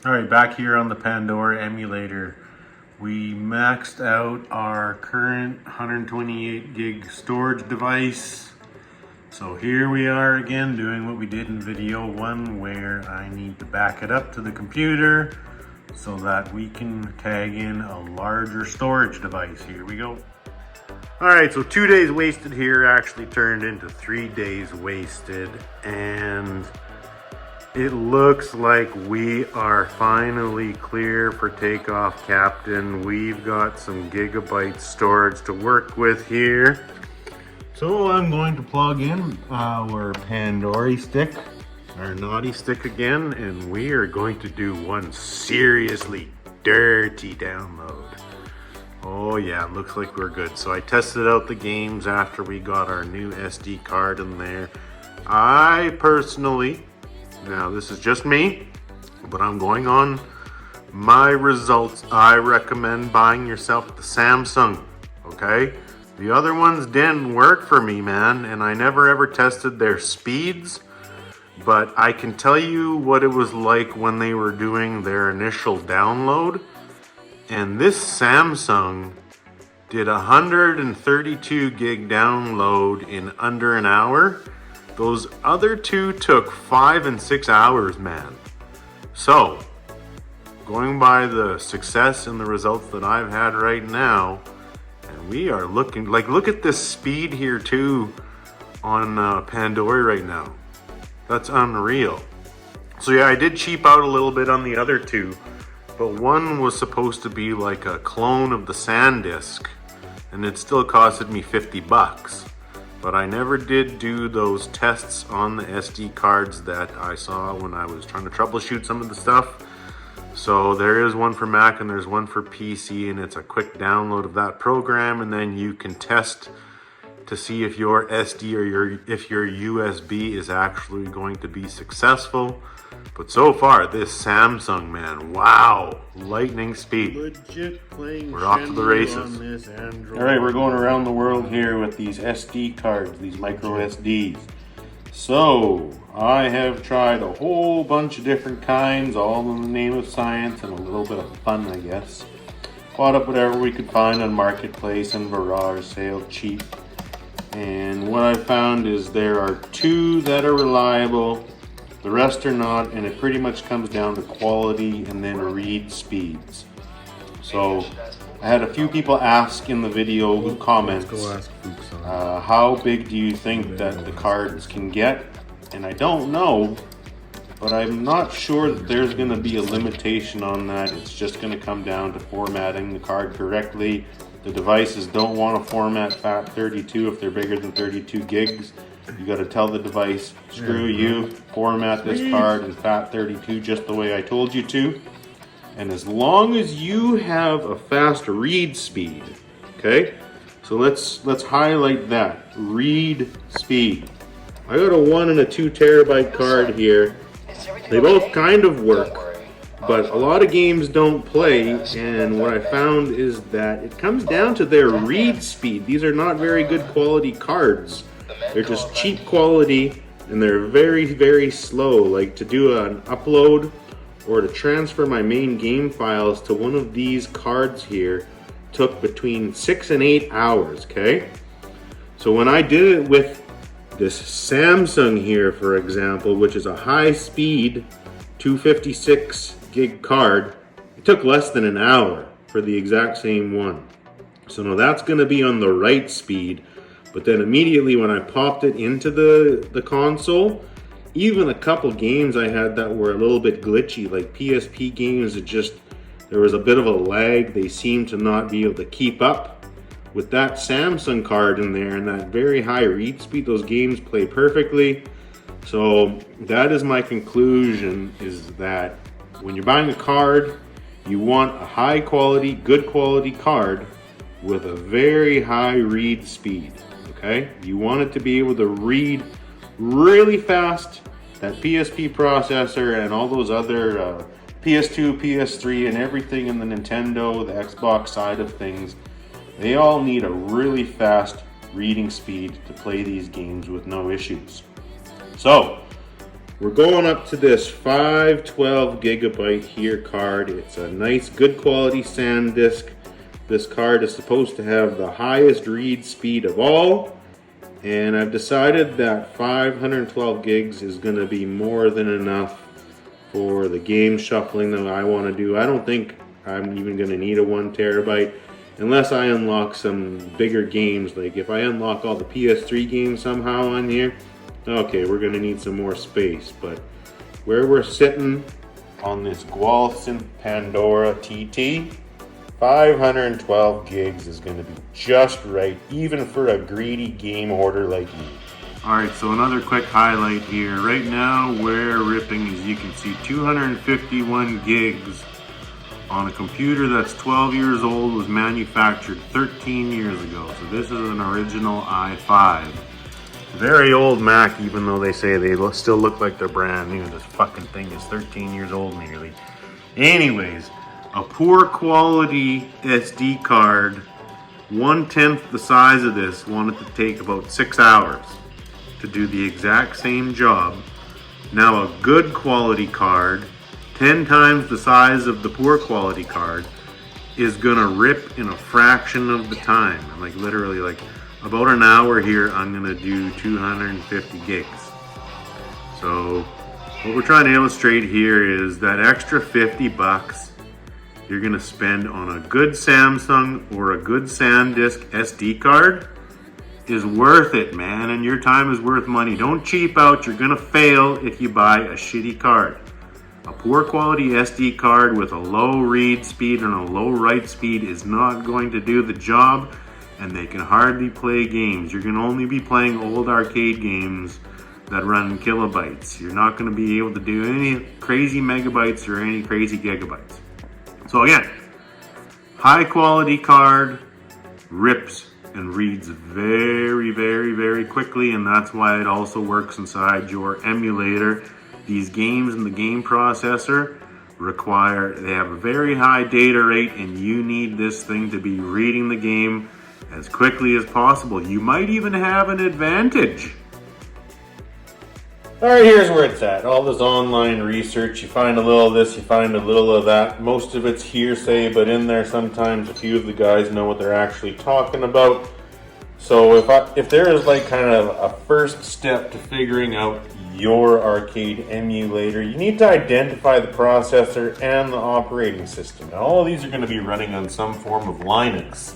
Alright, back here on the Pandora emulator, we maxed out our current 128 gig storage device. So here we are again doing what we did in video 1, where I need to back it up to the computer so that we can tag in a larger storage device. Here we go. Alright, so 2 days wasted here actually turned into 3 days wasted, and it looks like we are finally clear for takeoff, Captain. We've got some gigabyte storage to work with here. So I'm going to plug in our Pandora stick, our naughty stick again, and we are going to do one seriously dirty download. Oh yeah, it looks like we're good. So I tested out the games after we got our new SD card in there. I personally, now this is just me, but I'm going on my results. I recommend buying yourself the Samsung, okay? The other ones didn't work for me, man, and I never ever tested their speeds, but I can tell you what it was like when they were doing their initial download. And this Samsung did 132 gig download in under an hour. Those other two took 5 and 6 hours, man. So, going by the success and the results that I've had right now, and we are looking, like, look at this speed here too on Pandora right now. That's unreal. So yeah, I did cheap out a little bit on the other two, but one was supposed to be like a clone of the SanDisk, and it still costed me 50 bucks. But I never did do those tests on the SD cards that I saw when I was trying to troubleshoot some of the stuff. So there is one for Mac and there's one for PC, and it's a quick download of that program, and then you can test to see if your SD or if your USB is actually going to be successful. But so far, this Samsung, man, wow, lightning speed. Legit playing. We're off to the races. On this Android. All right, we're going around the world here with these SD cards, these micro SDs. So I have tried a whole bunch of different kinds, all in the name of science and a little bit of fun, I guess. Bought up whatever we could find on Marketplace and Garage sale cheap. And what I found is there are 2 that are reliable. The rest are not, and it pretty much comes down to quality and then read speeds. So I had a few people ask in the video comments, how big do you think that the cards can get? And I don't know, but I'm not sure that there's going to be a limitation on that. It's just going to come down to formatting the card correctly. The devices don't want to format FAT32 if they're bigger than 32 gigs. You got to tell the device, screw you, format this card in FAT32 just the way I told you to. And as long as you have a fast read speed, okay? So let's highlight that, read speed. I got a 1 and a 2 terabyte card here. They both kind of work, but a lot of games don't play, and what I found is that it comes down to their read speed. These are not very good quality cards. They're just cheap quality, and they're very, very slow. Like to do an upload or to transfer my main game files to one of these cards here took between 6 and 8 hours, okay? So when I did it with this Samsung here, for example, which is a high speed 256 gig card, it took less than an hour for the exact same one. So now that's gonna be on the right speed. But then immediately when I popped it into the console, even a couple games I had that were a little bit glitchy, like PSP games, there was a bit of a lag. They seemed to not be able to keep up with that Samsung card in there and that very high read speed. Those games play perfectly. So that is my conclusion, is that when you're buying a card, you want a high quality, good quality card with a very high read speed. Okay, you want it to be able to read really fast. That PSP processor and all those other PS2, PS3, and everything in the Nintendo, the Xbox side of things, they all need a really fast reading speed to play these games with no issues. So we're going up to this 512 gigabyte here card. It's a nice, good quality SanDisk. This card is supposed to have the highest read speed of all, and I've decided that 512 gigs is going to be more than enough for the game shuffling that I want to do. I don't think I'm even going to need a 1 terabyte unless I unlock some bigger games. Like if I unlock all the PS3 games somehow on here, okay, we're going to need some more space. But where we're sitting on this gwalsnth Pandora TT, 512 gigs is going to be just right, even for a greedy game hoarder like me. Alright, so another quick highlight here. Right now we're ripping, as you can see, 251 gigs on a computer that's 12 years old, was manufactured 13 years ago. So this is an original i5. Very old Mac, even though they say they still look like they're brand new. This fucking thing is 13 years old nearly. Anyways, a poor quality SD card, 1/10 the size of this, wanted to take about 6 hours to do the exact same job. Now a good quality card, 10 times the size of the poor quality card, is gonna rip in a fraction of the time. And like literally like about an hour here, I'm gonna do 250 gigs. So what we're trying to illustrate here is that extra 50 bucks you're gonna spend on a good Samsung or a good SanDisk SD card is worth it, man, and your time is worth money. Don't cheap out. You're gonna fail if you buy a shitty card. A poor quality SD card with a low read speed and a low write speed is not going to do the job, and they can hardly play games. You're gonna only be playing old arcade games that run kilobytes. You're not gonna be able to do any crazy megabytes or any crazy gigabytes. So again, high quality card rips and reads very, very, very quickly, and that's why it also works inside your emulator. These games in the game processor they have a very high data rate, and you need this thing to be reading the game as quickly as possible. You might even have an advantage. Alright, here's where it's at. All this online research, you find a little of this, you find a little of that. Most of it's hearsay, but in there sometimes a few of the guys know what they're actually talking about. So if there is like kind of a first step to figuring out your arcade emulator, you need to identify the processor and the operating system. Now all of these are going to be running on some form of Linux.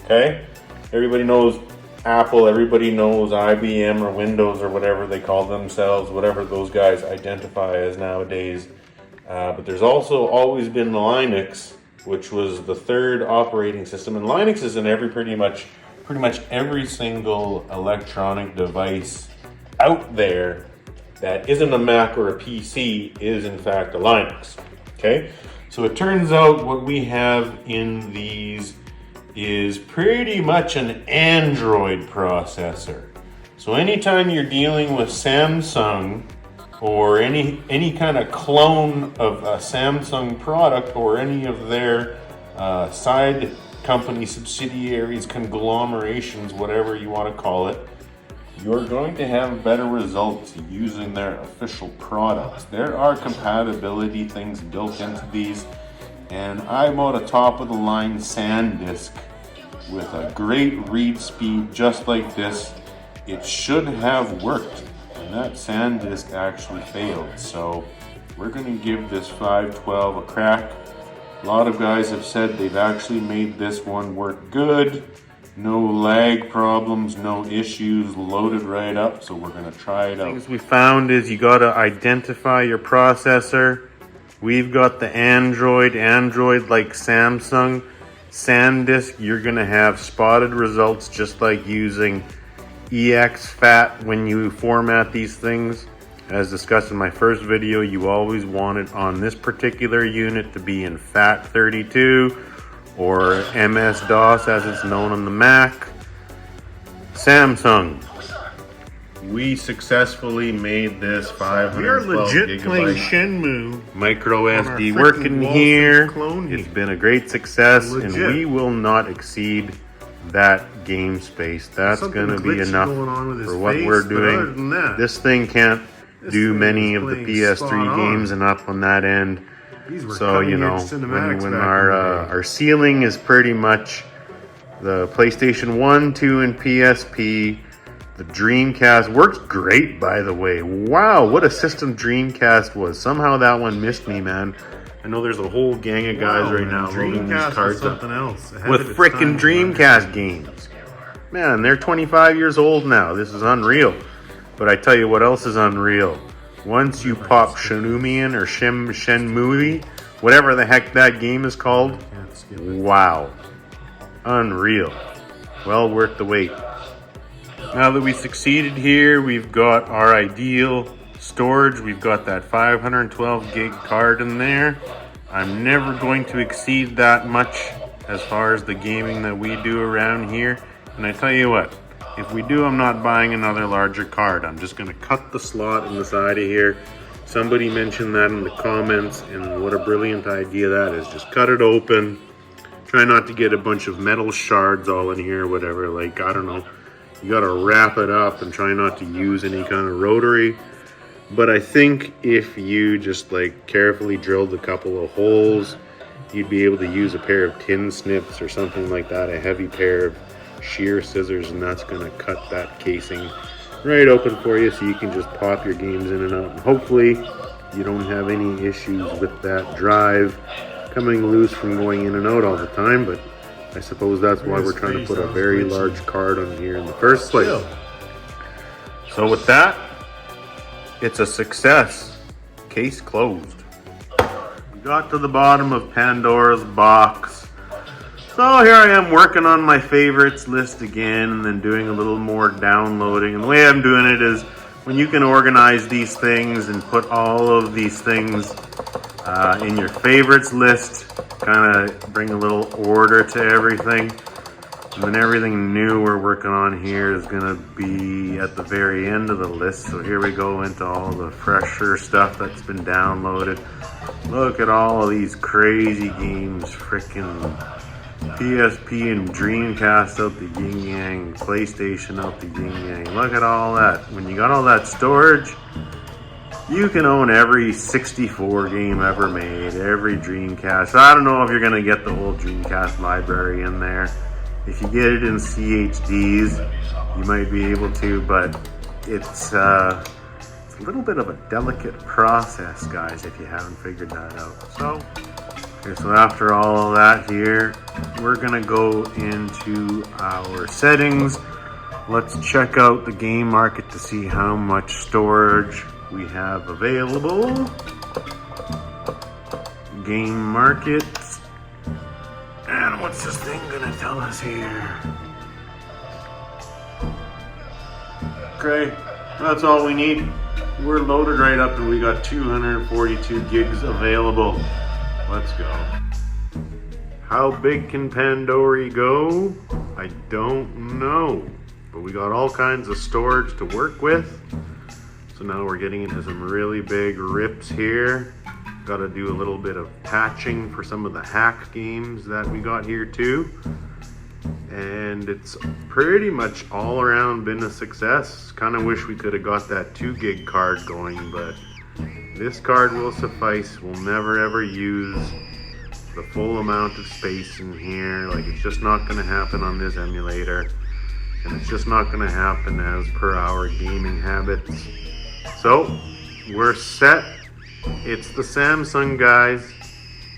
Okay? Everybody knows Apple, everybody knows IBM or Windows or whatever they call themselves, whatever those guys identify as nowadays. But there's also always been Linux, which was the third operating system. And Linux is in pretty much every single electronic device out there that isn't a Mac or a PC is in fact a Linux. Okay? So it turns out what we have in these is pretty much an Android processor. So anytime you're dealing with Samsung or any kind of clone of a Samsung product or any of their side company subsidiaries, conglomerations, whatever you want to call it, you're going to have better results using their official products. There are compatibility things built into these, and I bought a top-of-the-line SanDisk with a great read speed just like this. It should have worked, and that SanDisk actually failed. So we're going to give this 512 a crack. A lot of guys have said they've actually made this one work good. No lag problems, no issues, loaded right up, so we're going to try it out. Things we found is you got to identify your processor. We've got the Android like Samsung. SanDisk, you're going to have spotted results just like using exFAT when you format these things. As discussed in my first video, you always want it on this particular unit to be in FAT32 or MS-DOS as it's known on the Mac. Samsung, we successfully made this 512 We are legit playing gigabyte Shenmue micro SD our working frickin' here. clone It's been a great success, and Legit. we will not exceed that game space. That's Something going to be glitchy enough going on with his for what face, we're but other doing. than that, This thing can't do thing many is of the playing spot PS3 on. games enough on that end. These were So, you know, cutting-edge cinematics when back our, in the day. our ceiling is pretty much the PlayStation 1, 2, and PSP. The Dreamcast works great, by the way. Wow, what a system Dreamcast was. Somehow that one missed me, man. I know there's a whole gang of guys right now loading these Dreamcast was cards up something else. Ahead with of its frickin' time. Dreamcast games. Man, they're 25 years old now. This is unreal. But I tell you what else is unreal. Once you pop Shenmue or Shenmue, whatever the heck that game is called, wow. Unreal. Well worth the wait. Now that we succeeded here, we've got our ideal storage. We've got that 512 gig card in there. I'm never going to exceed that much as far as the gaming that we do around here. And I tell you what, if we do, I'm not buying another larger card. I'm just going to cut the slot in the side of here. Somebody mentioned that in the comments, and what a brilliant idea that is. Just cut it open. Try not to get a bunch of metal shards all in here or whatever. Like, I don't know. You got to wrap it up and try not to use any kind of rotary. But I think if you just like carefully drilled a couple of holes, you'd be able to use a pair of tin snips or something like that, a heavy pair of shear scissors, and that's going to cut that casing right open for you so you can just pop your games in and out. And hopefully you don't have any issues with that drive coming loose from going in and out all the time, but I suppose that's why we're trying to put a very large card on here in the first place. So with that, it's a success. Case closed. We got to the bottom of Pandora's box. So here I am working on my favorites list again and then doing a little more downloading. And the way I'm doing it is when you can organize these things and put all of these things in your favorites list, kind of bring a little order to everything. And then everything new we're working on here is going to be at the very end of the list. So here we go into all the fresher stuff that's been downloaded. Look at all of these crazy games. Freaking PSP and Dreamcast out the yin yang. PlayStation out the yin yang. Look at all that. When you got all that storage, you can own every 64 game ever made, every Dreamcast. I don't know if you're going to get the whole Dreamcast library in there. If you get it in CHDs, you might be able to, but it's a little bit of a delicate process, guys, if you haven't figured that out. So after all of that here, we're going to go into our settings. Let's check out the game market to see how much storage we have available. Game market. And what's this thing gonna tell us here? Okay, that's all we need. We're loaded right up and we got 242 gigs available. Let's go. How big can Pandora go? I don't know. But we got all kinds of storage to work with. So now we're getting into some really big rips here. Got to do a little bit of patching for some of the hack games that we got here too. And it's pretty much all around been a success. Kind of wish we could have got that 2 gig card going, but this card will suffice. We'll never ever use the full amount of space in here. Like, it's just not going to happen on this emulator. And it's just not going to happen as per our gaming habits. So, we're set. It's the Samsung, guys.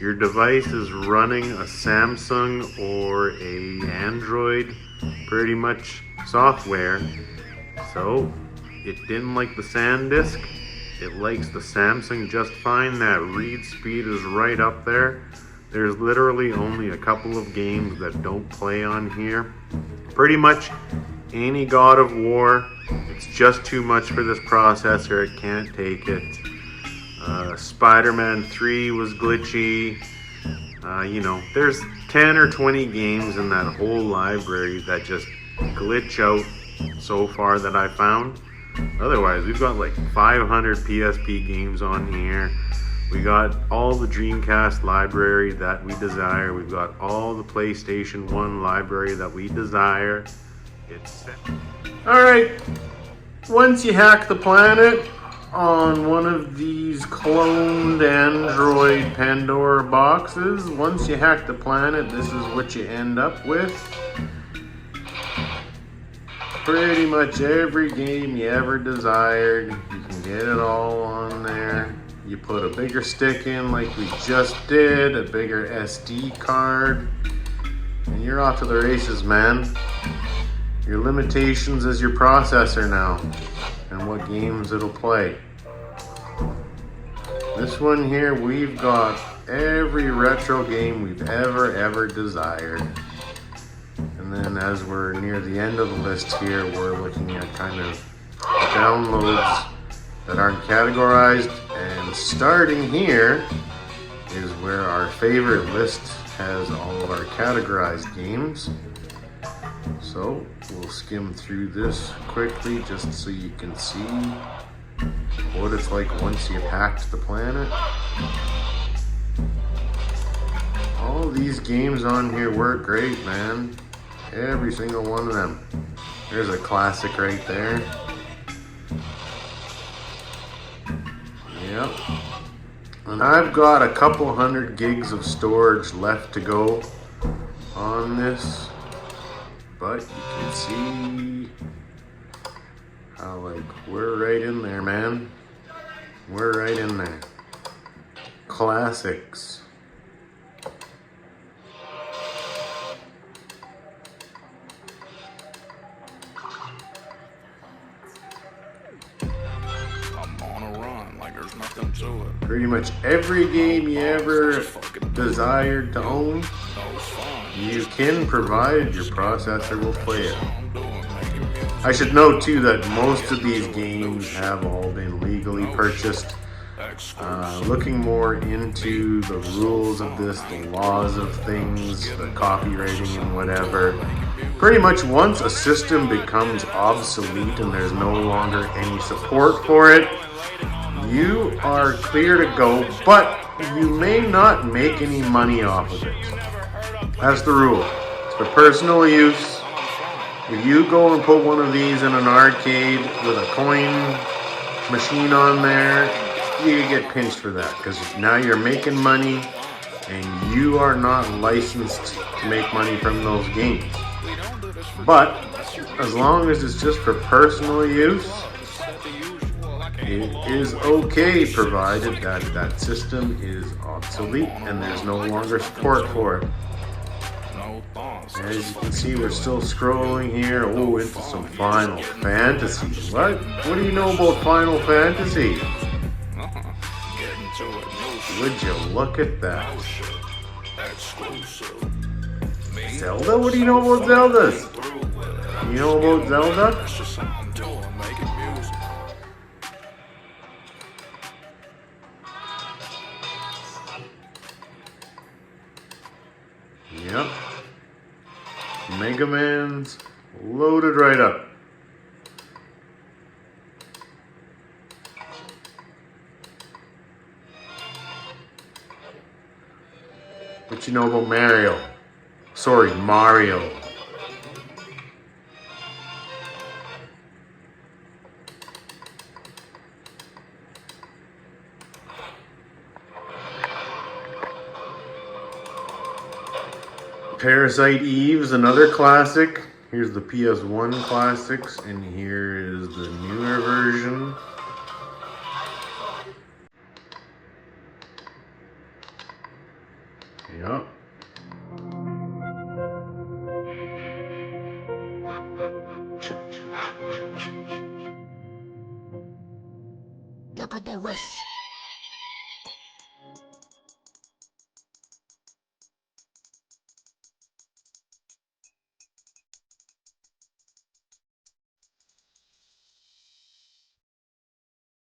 Your device is running a Samsung or a Android, pretty much software. So, it didn't like the SanDisk. It likes the Samsung just fine. That read speed is right up there. There's literally only a couple of games that don't play on here. Pretty much any God of War, it's just too much for this processor. It can't take it. Spider-Man 3 was glitchy. You know, there's 10 or 20 games in that whole library that just glitch out so far that I found. Otherwise, we've got like 500 PSP games on here. We got all the Dreamcast library that we desire. We've got all the PlayStation 1 library that we desire. It's set. All right, once you hack the planet, on one of these cloned Android Pandora boxes. Once you hack the planet, this is what you end up with. Pretty much every game you ever desired, you can get it all on there. You put a bigger stick in like we just did, a bigger SD card, and you're off to the races, man. Your limitations is your processor now and what games it'll play. This one here, we've got every retro game we've ever desired. And then as we're near the end of the list here, we're looking at kind of downloads that aren't categorized. And starting here is where our favorite list has all of our categorized games. So we'll skim through this quickly just so you can see what it's like once you've hacked the planet. All these games on here work great, man. Every single one of them. There's a classic right there. Yep. And I've got a couple hundred gigs of storage left to go on this. But you can see how, like, we're right in there, man. We're right in there. Classics. Pretty much every game you ever desired to own, you can, provided your processor will play it. I should note too that most of these games have all been legally purchased. Looking more into the rules of this, the laws of things, the copywriting and whatever. Pretty much once a system becomes obsolete and there's no longer any support for it, you are clear to go, but you may not make any money off of it. That's the rule. It's for personal use. If you go and put one of these in an arcade with a coin machine on there, you get pinched for that because now you're making money and you are not licensed to make money from those games. But as long as it's just for personal use, it is okay, provided that that system is obsolete and there's no longer support for it. As you can see, we're still scrolling here. Oh, into some Final Fantasy. What? What do you know about Final Fantasy? Would you look at that? Zelda? What do you know about Zelda? You know about Zelda? Yep. Mega Man's loaded right up. What you know about Mario? Sorry, Mario. Parasite Eve's another classic. Here's the PS1 classics, and here is the newer version. Yep. Look at the wish.